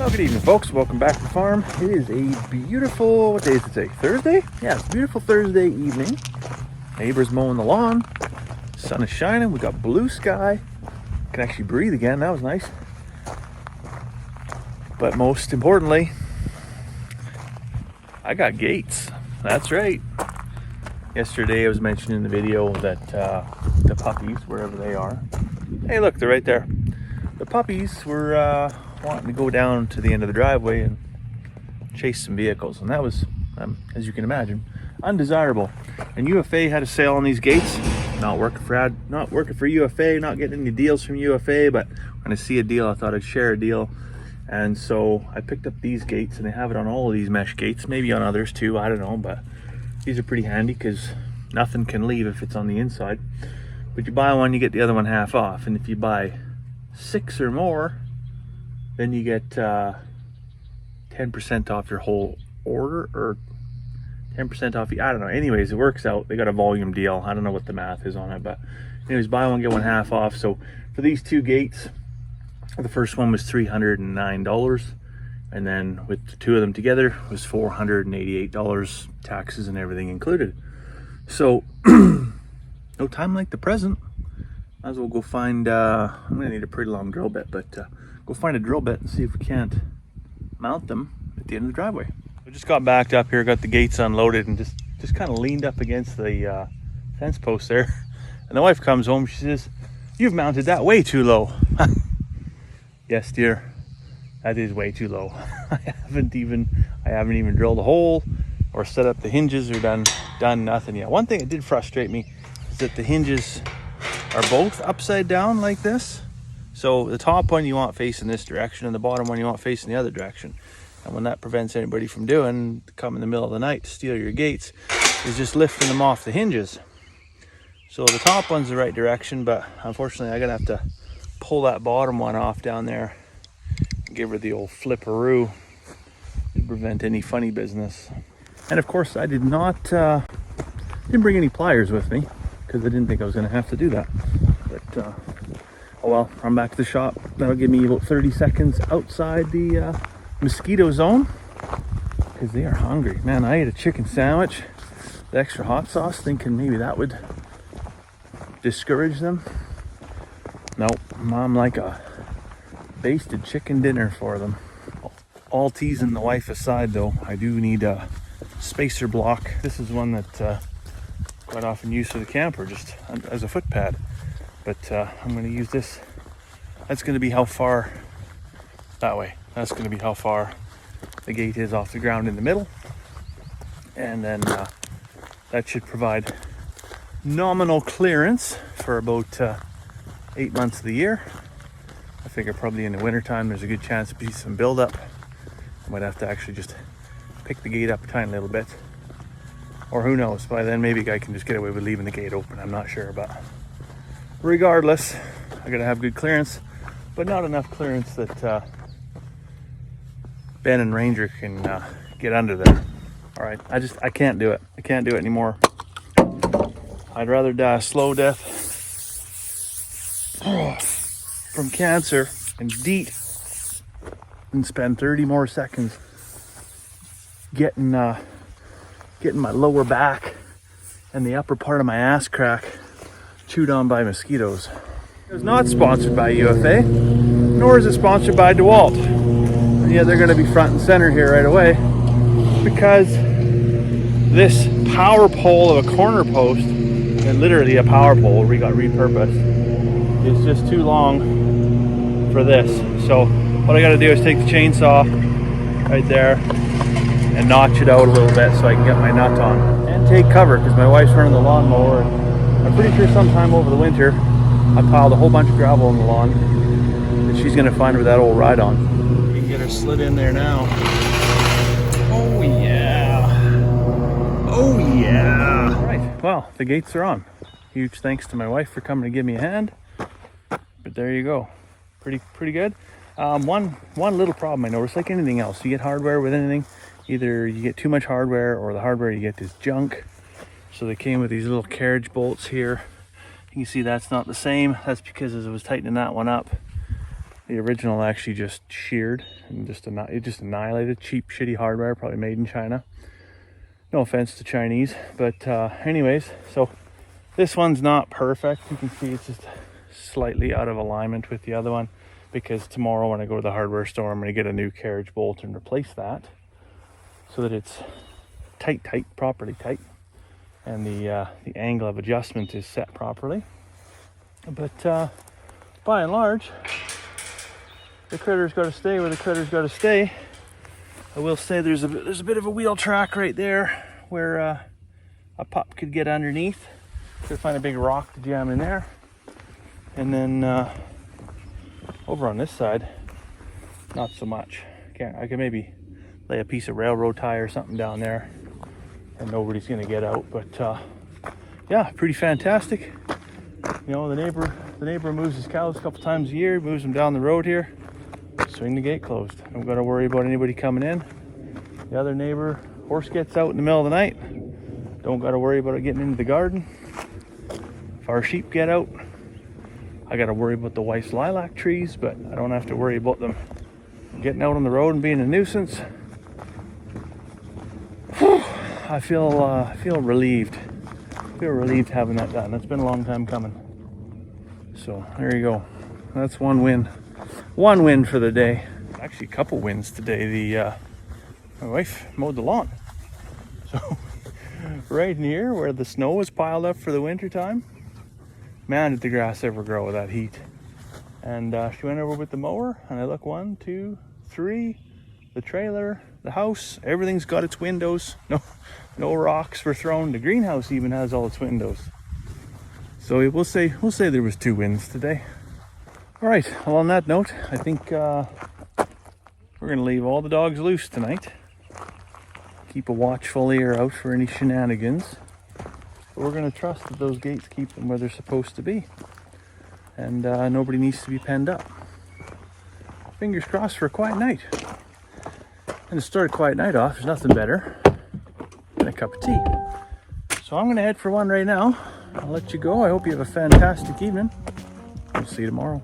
Well, good evening, folks. Welcome back to the farm. It is a beautiful, what day is it today? Thursday? Yeah, it's a beautiful Thursday evening. Neighbor's mowing the lawn. Sun is shining. We got blue sky. Can actually breathe again. That was nice. But most importantly, I got gates. That's right. Yesterday I was mentioning in the video that the puppies, wherever they are, hey look, they're right there. The puppies were wanting to go down to the end of the driveway and chase some vehicles, and that was, as you can imagine, undesirable. And UFA had a sale on these gates. Not working for UFA, not getting any deals from UFA, but when I see a deal, I thought I'd share a deal. And so I picked up these gates, and they have it on all of these mesh gates, maybe on others too, I don't know, but these are pretty handy because nothing can leave if it's on the inside. But you buy one, you get the other one half off, and if you buy 6 or more, then you get 10% off your whole order, or 10% off, I don't know. Anyways, it works out. They got a volume deal. I don't know what the math is on it, but anyways, buy one, get one half off. So for these two gates, the first one was $309, and then with the two of them together was $488, taxes and everything included. So no time like the present. Might as well go find, I'm gonna need a pretty long drill bit, but go find a drill bit and see if we can't mount them at the end of the driveway. I just got backed up here, got the gates unloaded, and just kind of leaned up against the fence post there. And the wife comes home, she says, "You've mounted that way too low." Yes, dear, that is way too low. I haven't even drilled a hole or set up the hinges or done nothing yet. One thing that did frustrate me is that the hinges are both upside down like this. So the top one you want facing this direction, and the bottom one you want facing the other direction. And when that prevents anybody from come in the middle of the night to steal your gates, is just lifting them off the hinges. So the top one's the right direction, but unfortunately I'm gonna have to pull that bottom one off down there and give her the old flipperoo to prevent any funny business. And of course I didn't bring any pliers with me because I didn't think I was gonna have to do that. But oh well, I'm back to the shop. That'll give me about 30 seconds outside the mosquito zone because they are hungry. Man, I ate a chicken sandwich, the extra hot sauce, thinking maybe that would discourage them. Nope, Mom like a basted chicken dinner for them. All teasing the wife aside though, I do need a spacer block. This is one that quite often used for the camper, just as a foot pad. But I'm going to use this. That's going to be how far, that way. That's going to be how far the gate is off the ground in the middle. And then that should provide nominal clearance for about 8 months of the year. I figure probably in the winter time there's a good chance to be some buildup. I might have to actually just pick the gate up a tiny little bit. Or who knows, by then maybe I can just get away with leaving the gate open. I'm not sure, but regardless, I gotta have good clearance, but not enough clearance that Ben and Ranger can get under there. All right, I can't do it. I can't do it anymore. I'd rather die a slow death from cancer and DEET than spend 30 more seconds getting my lower back and the upper part of my ass crack chewed on by mosquitoes. It was not sponsored by UFA, nor is it sponsored by DeWalt. And yet they're going to be front and center here right away because this power pole of a corner post, and literally a power pole we got repurposed, is just too long for this. So what I got to do is take the chainsaw right there and notch it out a little bit so I can get my nut on and take cover because my wife's running the lawnmower. I'm pretty sure sometime over the winter I piled a whole bunch of gravel on the lawn and she's gonna find where that old ride on. You can get her slid in there now. Oh yeah. Oh yeah. All right, well, the gates are on. Huge thanks to my wife for coming to give me a hand. But there you go. Pretty good. One little problem I noticed, like anything else, you get hardware with anything, either you get too much hardware or the hardware you get is junk. So they came with these little carriage bolts here. You can see that's not the same. That's because as I was tightening that one up, The original actually just sheared and it just annihilated. Cheap, shitty hardware, probably made in China. No offense to Chinese, but anyways, so this one's not perfect. You can see it's just slightly out of alignment with the other one, because tomorrow when I go to the hardware store, I'm going to get a new carriage bolt and replace that so that it's tight, properly tight, and the angle of adjustment is set properly. But by and large, the critter's got to stay where the critter's got to stay. I will say there's a bit of a wheel track right there where a pup could get underneath. Could find a big rock to jam in there. And then over on this side, not so much. I can maybe lay a piece of railroad tie or something down there and nobody's gonna get out. But yeah, pretty fantastic. You know, the neighbor moves his cows a couple times a year, moves them down the road here. Swing the gate closed. Don't gotta worry about anybody coming in. The other neighbor, horse gets out in the middle of the night. Don't gotta worry about it getting into the garden. If our sheep get out, I gotta worry about the wife's lilac trees, but I don't have to worry about them getting out on the road and being a nuisance. Whew, I feel relieved. I feel relieved having that done. It's been a long time coming. So there you go. That's one win. One win for the day. Actually, a couple wins today. My wife mowed the lawn. So right in here where the snow was piled up for the winter time, man, did the grass ever grow with that heat. And she went over with the mower, and I look, 1, 2, 3, the trailer, the house, everything's got its windows. No rocks were thrown. The greenhouse even has all its windows. So we'll say there was 2 wins today. All right, well, on that note, I think we're gonna leave all the dogs loose tonight. Keep a watchful ear out for any shenanigans. But we're gonna trust that those gates keep them where they're supposed to be. And nobody needs to be penned up. Fingers crossed for a quiet night. And to start a quiet night off, there's nothing better than a cup of tea. So I'm gonna head for one right now. I'll let you go. I hope you have a fantastic evening. We'll see you tomorrow.